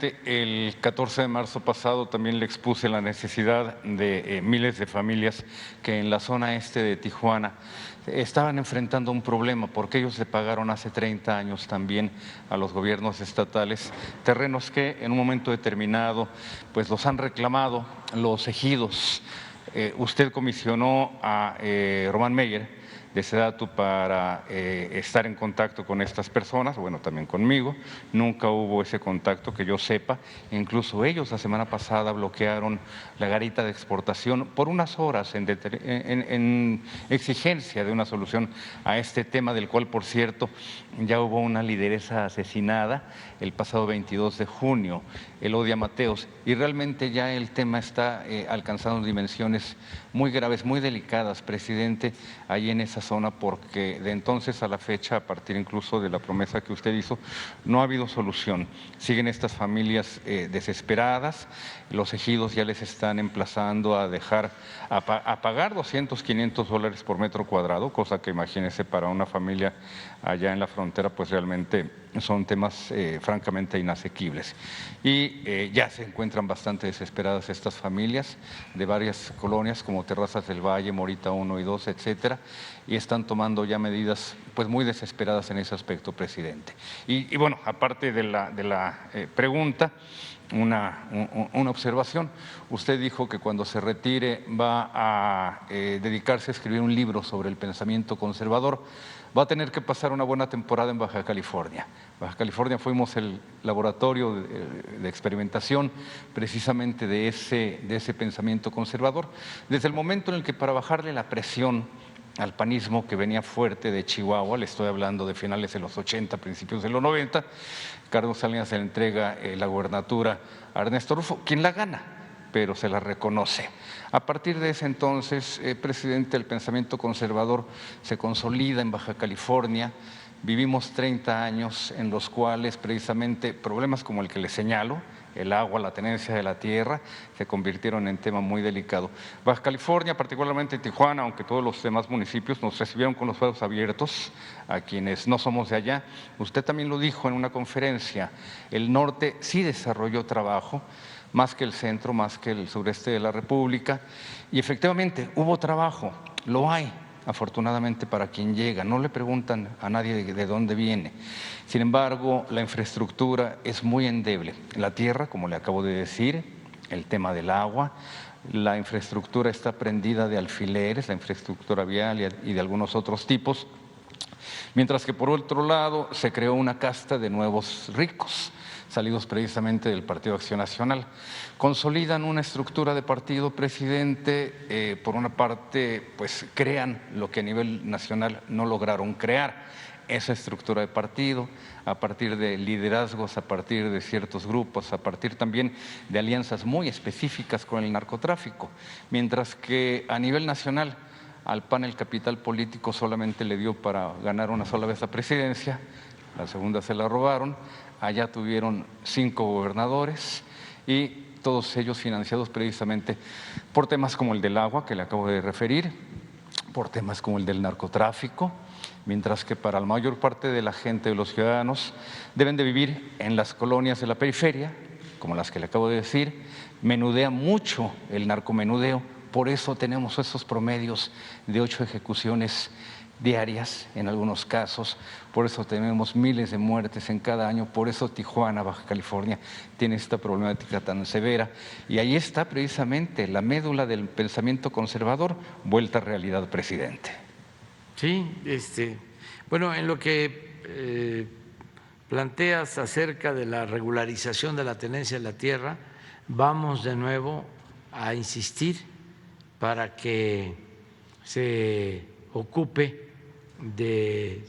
El 14 de marzo pasado también le expuse la necesidad de miles de familias que en la zona este de Tijuana estaban enfrentando un problema porque ellos le pagaron hace 30 años también a los gobiernos estatales terrenos que en un momento determinado pues los han reclamado los ejidos. Usted comisionó a Román Meyer de Sedatu para estar en contacto con estas personas, bueno, también conmigo. Nunca hubo ese contacto que yo sepa. Incluso ellos la semana pasada bloquearon la garita de exportación por unas horas en exigencia de una solución a este tema, del cual, por cierto, ya hubo una lideresa asesinada el pasado 22 de junio, Elodia Mateos, y realmente ya el tema está alcanzando dimensiones muy graves, muy delicadas, presidente, ahí en esa zona, porque de entonces a la fecha, a partir incluso de la promesa que usted hizo, no ha habido solución. Siguen estas familias desesperadas, los ejidos ya les están emplazando a pagar 200, 500 dólares por metro cuadrado, cosa que imagínese para una familia allá en la frontera, pues realmente son temas francamente inasequibles. Y ya se encuentran bastante desesperadas estas familias de varias colonias como Terrazas del Valle, Morita 1 y 2, etcétera, y están tomando ya medidas pues muy desesperadas en ese aspecto, presidente. Y bueno, aparte de la pregunta, una observación. Usted dijo que cuando se retire va a dedicarse a escribir un libro sobre el pensamiento conservador. Va a tener que pasar una buena temporada en Baja California. Baja California fuimos el laboratorio de experimentación precisamente de ese pensamiento conservador. Desde el momento en el que, para bajarle la presión al panismo que venía fuerte de Chihuahua, le estoy hablando de finales de los 80, principios de los 90, Carlos Salinas se le entrega la gubernatura a Ernesto Rufo, quien la gana, pero se la reconoce. A partir de ese entonces, presidente, el pensamiento conservador se consolida en Baja California. Vivimos 30 años en los cuales precisamente problemas como el que le señalo, el agua, la tenencia de la tierra, se convirtieron en tema muy delicado. Baja California, particularmente Tijuana, aunque todos los demás municipios nos recibieron con los brazos abiertos, a quienes no somos de allá. Usted también lo dijo en una conferencia, el norte sí desarrolló trabajo, más que el centro, más que el sureste de la República, y efectivamente hubo trabajo, lo hay, afortunadamente para quien llega, no le preguntan a nadie de dónde viene. Sin embargo, la infraestructura es muy endeble. La tierra, como le acabo de decir, el tema del agua, la infraestructura está prendida de alfileres, la infraestructura vial y de algunos otros tipos, mientras que por otro lado se creó una casta de nuevos ricos, salidos precisamente del Partido Acción Nacional. Consolidan una estructura de partido, presidente, por una parte, pues crean lo que a nivel nacional no lograron crear, esa estructura de partido, a partir de liderazgos, a partir de ciertos grupos, a partir también de alianzas muy específicas con el narcotráfico, mientras que a nivel nacional al PAN el capital político solamente le dio para ganar una sola vez la presidencia, la segunda se la robaron. Allá tuvieron 5 gobernadores y todos ellos financiados precisamente por temas como el del agua, que le acabo de referir, por temas como el del narcotráfico, mientras que para la mayor parte de la gente, de los ciudadanos, deben de vivir en las colonias de la periferia, como las que le acabo de decir. Menudea mucho el narcomenudeo, por eso tenemos esos promedios de 8 ejecuciones diarias en algunos casos, por eso tenemos miles de muertes en cada año, por eso Tijuana, Baja California, tiene esta problemática tan severa. Y ahí está precisamente la médula del pensamiento conservador vuelta a realidad, presidente. Sí, bueno, en lo que planteas acerca de la regularización de la tenencia de la tierra, vamos de nuevo a insistir para que se ocupe de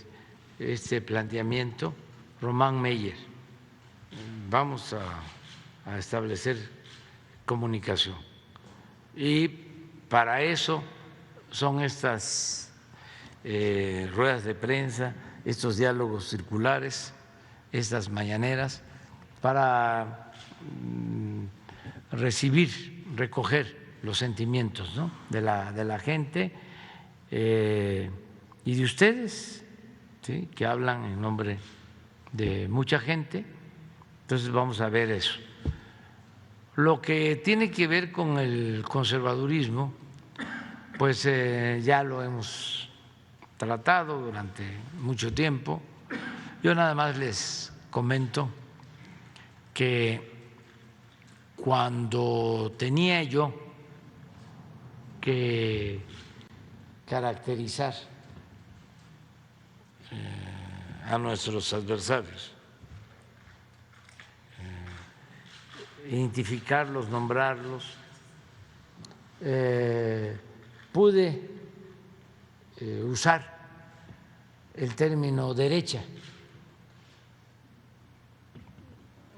este planteamiento Román Meyer. Vamos a establecer comunicación y para eso son estas ruedas de prensa, estos diálogos circulares, estas mañaneras, para recibir, recoger los sentimientos, ¿no?, de la gente y de ustedes, ¿sí?, que hablan en nombre de mucha gente, Entonces vamos a ver eso. Lo que tiene que ver con el conservadurismo, pues ya lo hemos tratado durante mucho tiempo. Yo nada más les comento que cuando tenía yo que caracterizar a nuestros adversarios, identificarlos, nombrarlos, pude usar el término derecha,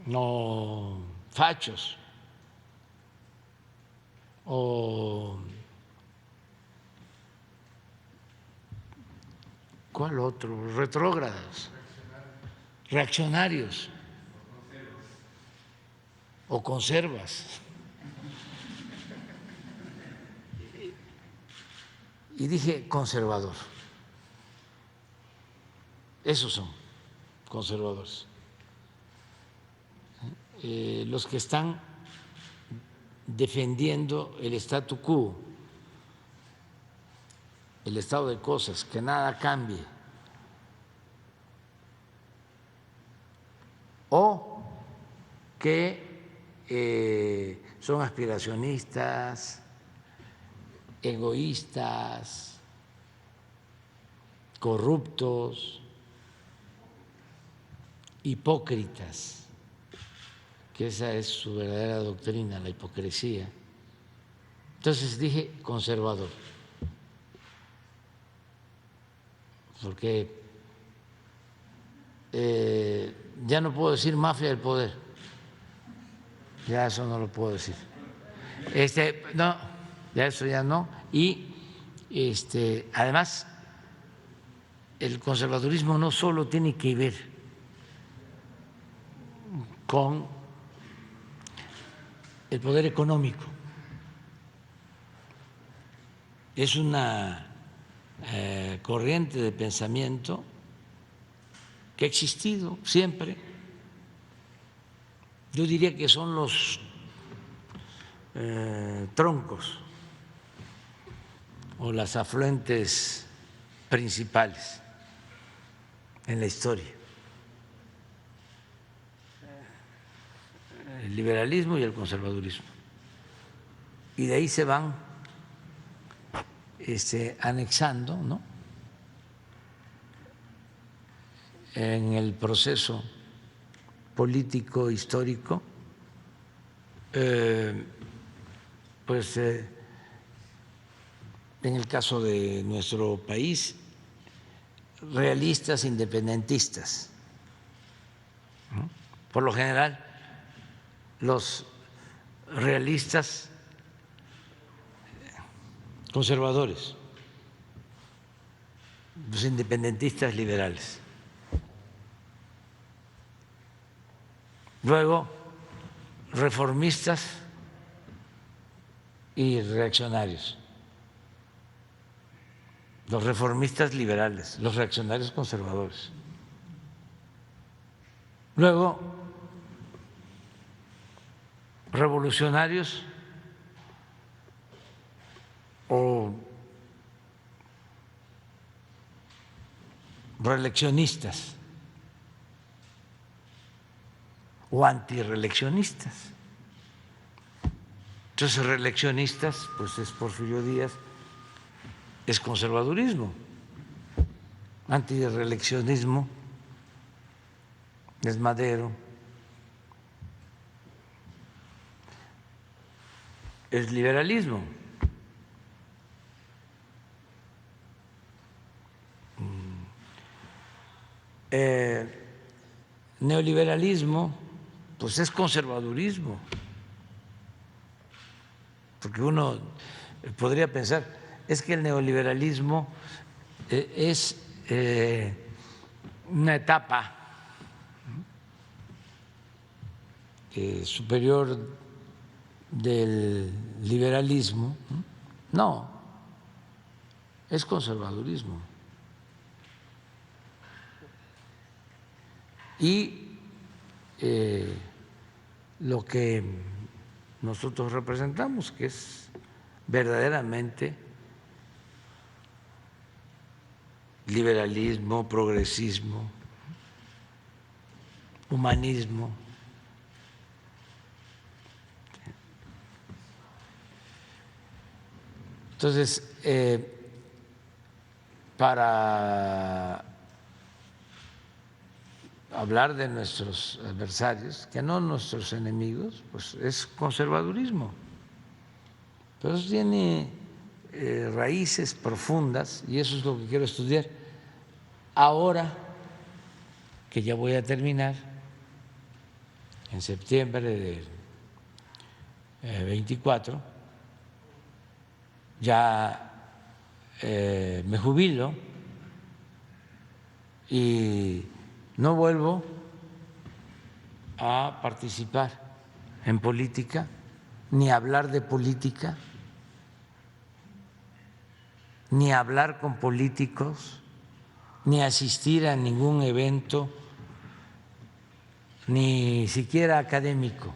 no fachos o ¿cuál otro? Retrógradas, reaccionarios o conservas. Y dije conservador. Esos son conservadores. Los que están defendiendo el statu quo, el estado de cosas, que nada cambie, o que son aspiracionistas, egoístas, corruptos, hipócritas, que esa es su verdadera doctrina, la hipocresía. Entonces dije conservador, porque ya no puedo decir mafia del poder, ya eso no lo puedo decir. No, ya eso ya no. Y además el conservadurismo no solo tiene que ver con el poder económico, es una corriente de pensamiento que ha existido siempre. Yo diría que son los troncos o las afluentes principales en la historia. El liberalismo y el conservadurismo. Y de ahí se van anexando, ¿no?, en el proceso político histórico, pues en el caso de nuestro país, realistas independentistas, ¿no? Por lo general, los realistas conservadores, los independentistas liberales. Luego, reformistas y reaccionarios. Los reformistas liberales, los reaccionarios conservadores. Luego, revolucionarios o reeleccionistas o antireeleccionistas. Entonces, reeleccionistas, pues es Porfirio Díaz, es conservadurismo. Antireeleccionismo es Madero, es liberalismo. Neoliberalismo, pues es conservadurismo, porque uno podría pensar, es que el neoliberalismo es una etapa superior del liberalismo. No, es conservadurismo. Y lo que nosotros representamos, que es verdaderamente liberalismo, progresismo, humanismo. Entonces, para hablar de nuestros adversarios, que no nuestros enemigos, pues es conservadurismo. Pero eso tiene raíces profundas y eso es lo que quiero estudiar. Ahora que ya voy a terminar, en septiembre del 24, ya me jubilo y no vuelvo a participar en política, ni a hablar de política, ni a hablar con políticos, ni a asistir a ningún evento, ni siquiera académico.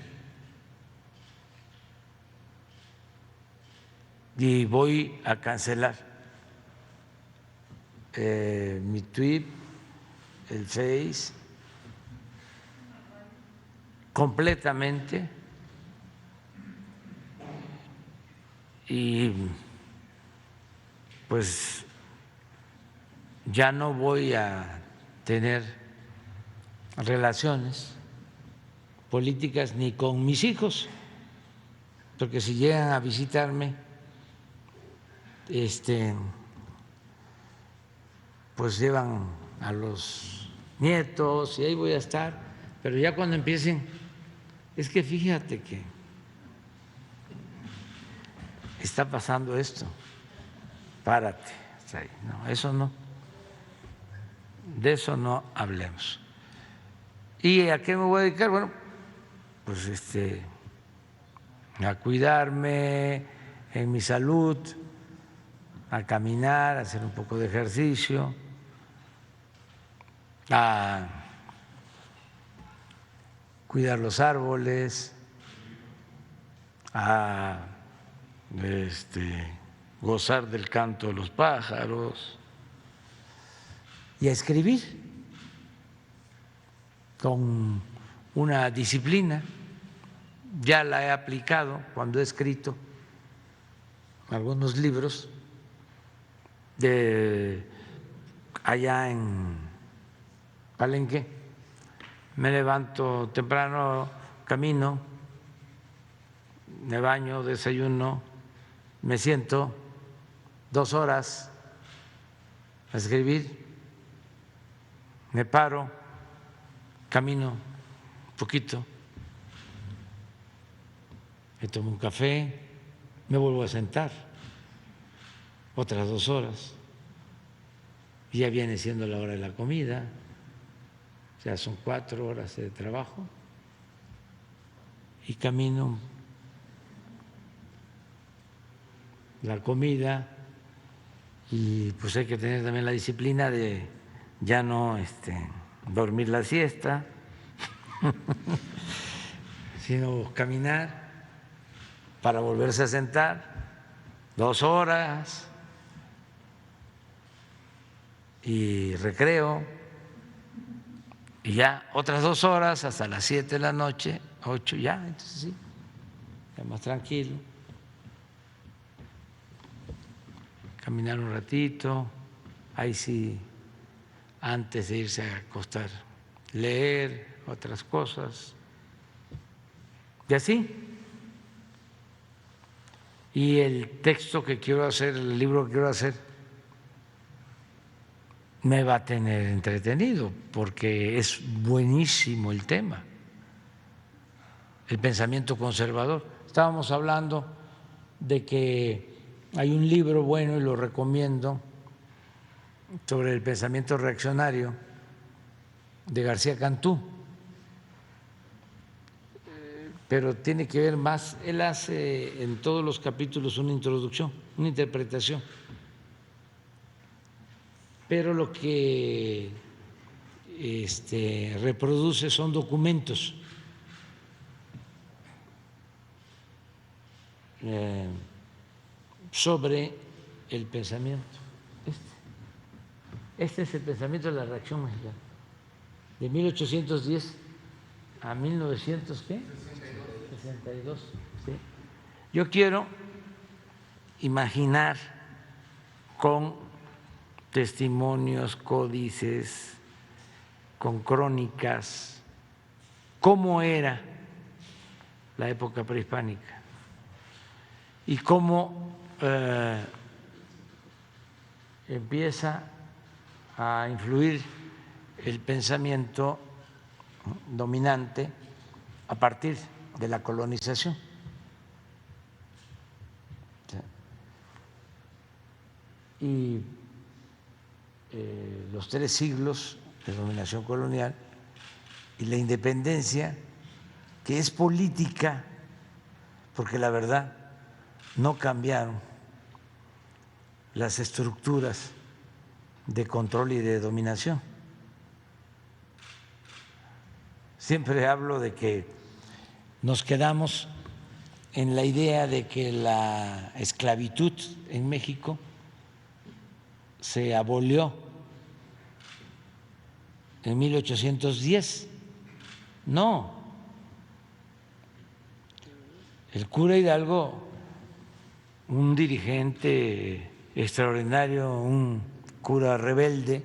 Y voy a cancelar mi tweet, el Face, completamente, y pues ya no voy a tener relaciones políticas ni con mis hijos, porque si llegan a visitarme, pues llevan a los nietos y ahí voy a estar, pero ya cuando empiecen, es que fíjate que está pasando esto, párate, no, eso no, de eso no hablemos. ¿Y a qué me voy a dedicar? Bueno, pues a cuidarme en mi salud, a caminar, a hacer un poco de ejercicio, a cuidar los árboles, a gozar del canto de los pájaros y a escribir con una disciplina. Ya la he aplicado cuando he escrito algunos libros allá en Palenque. Me levanto temprano, camino, me baño, desayuno, me siento 2 horas a escribir, me paro, camino un poquito, me tomo un café, me vuelvo a sentar otras 2 horas, y ya viene siendo la hora de la comida, o sea, son 4 horas de trabajo, y camino la comida, y pues hay que tener también la disciplina de ya no dormir la siesta, sino caminar para volverse a sentar 2 horas y recreo, y ya otras 2 horas hasta las 7 de la noche, 8 ya, entonces sí, ya más tranquilo, caminar un ratito, ahí sí, antes de irse a acostar, leer otras cosas, y así. Y el texto que quiero hacer, el libro que quiero hacer, me va a tener entretenido porque es buenísimo el tema, el pensamiento conservador. Estábamos hablando de que hay un libro bueno y lo recomiendo sobre el pensamiento reaccionario de García Cantú, pero tiene que ver más, él hace en todos los capítulos una introducción, una interpretación, pero lo que reproduce son documentos sobre el pensamiento. Este es el pensamiento de la Reacción Mexicana, de 1810 a 1962. ¿Sí? Yo quiero imaginar con testimonios, códices, con crónicas, cómo era la época prehispánica y cómo empieza a influir el pensamiento dominante a partir de la colonización. Y los 3 siglos de dominación colonial y la independencia, que es política, porque la verdad no cambiaron las estructuras de control y de dominación. Siempre hablo de que nos quedamos en la idea de que la esclavitud en México se abolió en 1810. No, el cura Hidalgo, un dirigente extraordinario, un cura rebelde,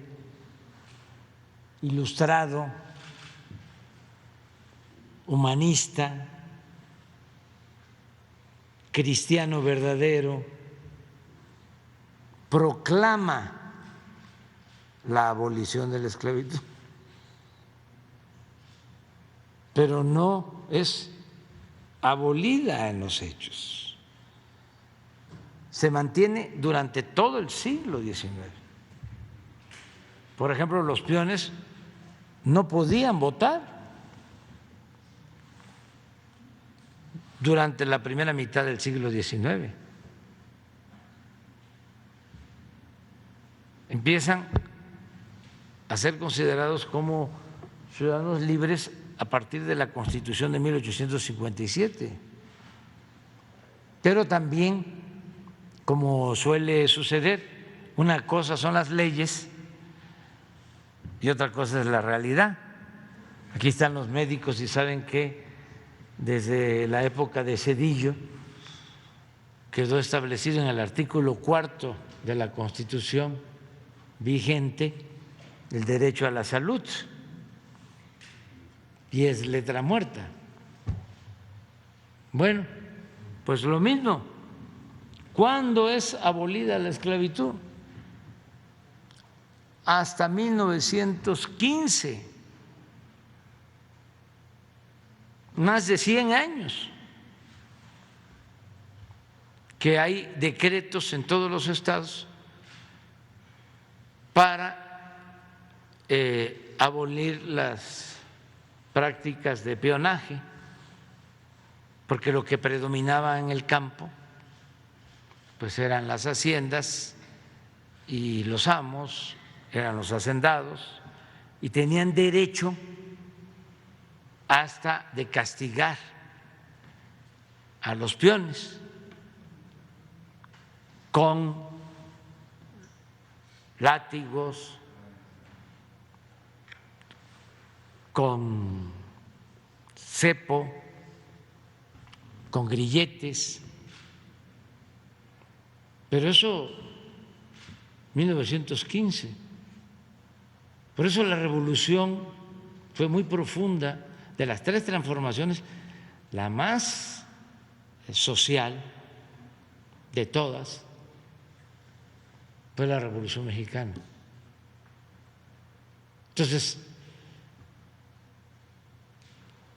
ilustrado, humanista, cristiano verdadero, proclama la abolición de la esclavitud, pero no es abolida en los hechos. Se mantiene durante todo el siglo XIX. Por ejemplo, los peones no podían votar durante la primera mitad del siglo XIX. Empiezan a ser considerados como ciudadanos libres a partir de la Constitución de 1857. Pero también, como suele suceder, una cosa son las leyes y otra cosa es la realidad. Aquí están los médicos y saben que desde la época de Zedillo quedó establecido en el artículo 4 de la Constitución vigente el derecho a la salud y es letra muerta. Bueno, pues lo mismo. ¿Cuándo es abolida la esclavitud? Hasta 1915, más de 100 años que hay decretos en todos los estados para abolir las prácticas de peonaje, porque lo que predominaba en el campo pues eran las haciendas y los amos, eran los hacendados y tenían derecho hasta de castigar a los peones con látigos, con cepo, con grilletes. Pero eso, 1915. Por eso la revolución fue muy profunda. De las 3 transformaciones, la más social de todas fue la Revolución Mexicana. Entonces,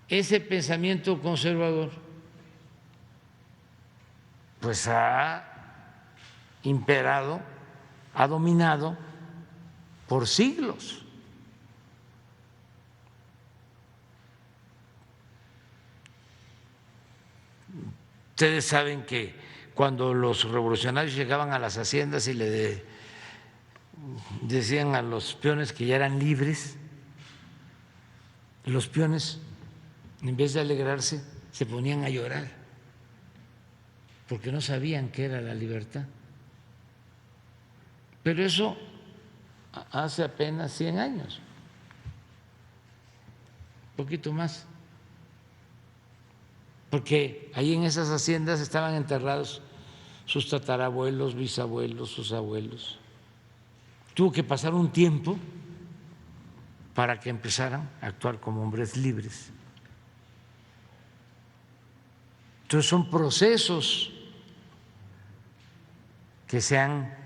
ese pensamiento conservador pues ha imperado, ha dominado por siglos. Ustedes saben que cuando los revolucionarios llegaban a las haciendas y le decían a los peones que ya eran libres, los peones, en vez de alegrarse, se ponían a llorar. porque no sabían qué era la libertad. Pero eso hace apenas 100 años, un poquito más, porque ahí en esas haciendas estaban enterrados sus tatarabuelos, bisabuelos, sus abuelos. Tuvo que pasar un tiempo para que empezaran a actuar como hombres libres. Entonces son procesos que se han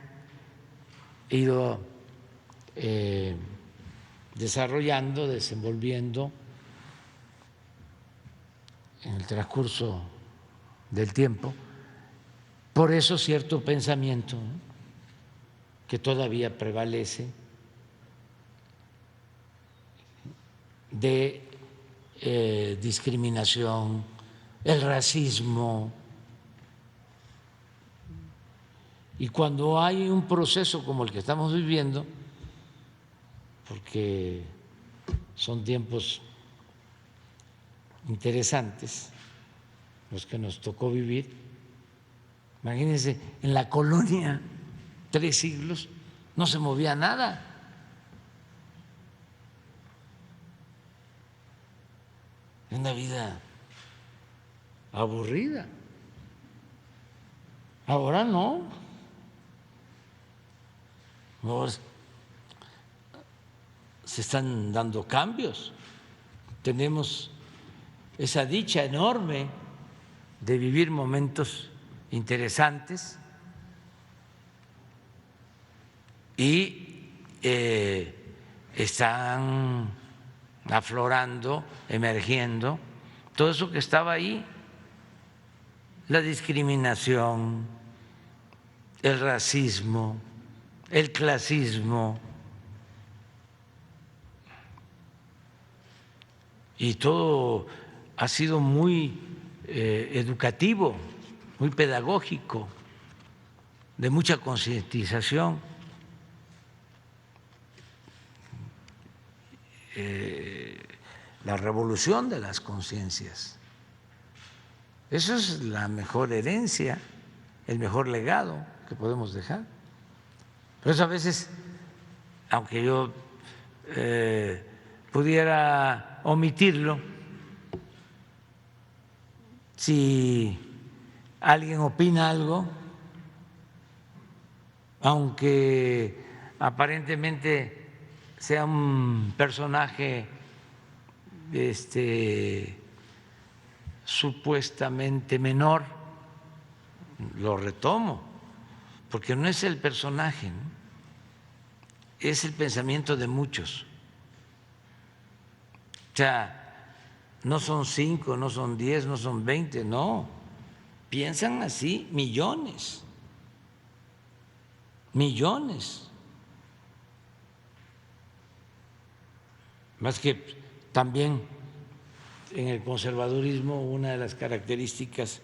ido desarrollando, desenvolviendo en el transcurso del tiempo. Por eso cierto pensamiento, ¿no?, que todavía prevalece de discriminación, el racismo. Y cuando hay un proceso como el que estamos viviendo, porque son tiempos interesantes los que nos tocó vivir, imagínense, en la colonia 3 siglos no se movía nada. Una vida aburrida. Ahora no. Ahora se están dando cambios. Tenemos esa dicha enorme de vivir momentos interesantes y están aflorando, emergiendo todo eso que estaba ahí, la discriminación, el racismo, el clasismo, y todo ha sido muy educativo, muy pedagógico, de mucha concientización. La revolución de las conciencias. Eso es la mejor herencia, el mejor legado que podemos dejar. Por eso a veces, aunque yo pudiera omitirlo, si alguien opina algo, aunque aparentemente sea un personaje supuestamente menor, lo retomo, porque no es el personaje, ¿no?, es el pensamiento de muchos. O sea, no son 5, no son 10, no son 20, no, piensan así millones, millones. Más que también en el conservadurismo una de las características,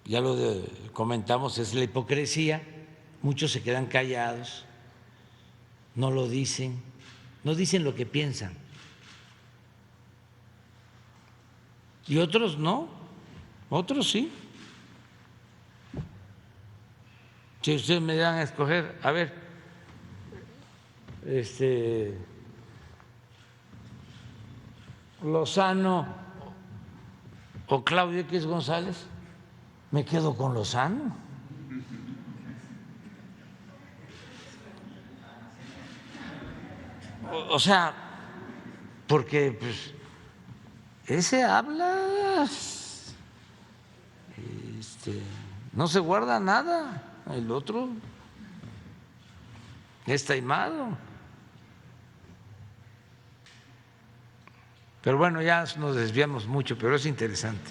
ya lo comentamos, es la hipocresía. Muchos se quedan callados, no lo dicen, no dicen lo que piensan. Y otros no, otros sí. Si ustedes me dan a escoger, a ver, Lozano o Claudio X González, me quedo con Lozano. O sea, porque pues, ese habla, no se guarda nada, el otro es taimado. Pero bueno, ya nos desviamos mucho, pero es interesante.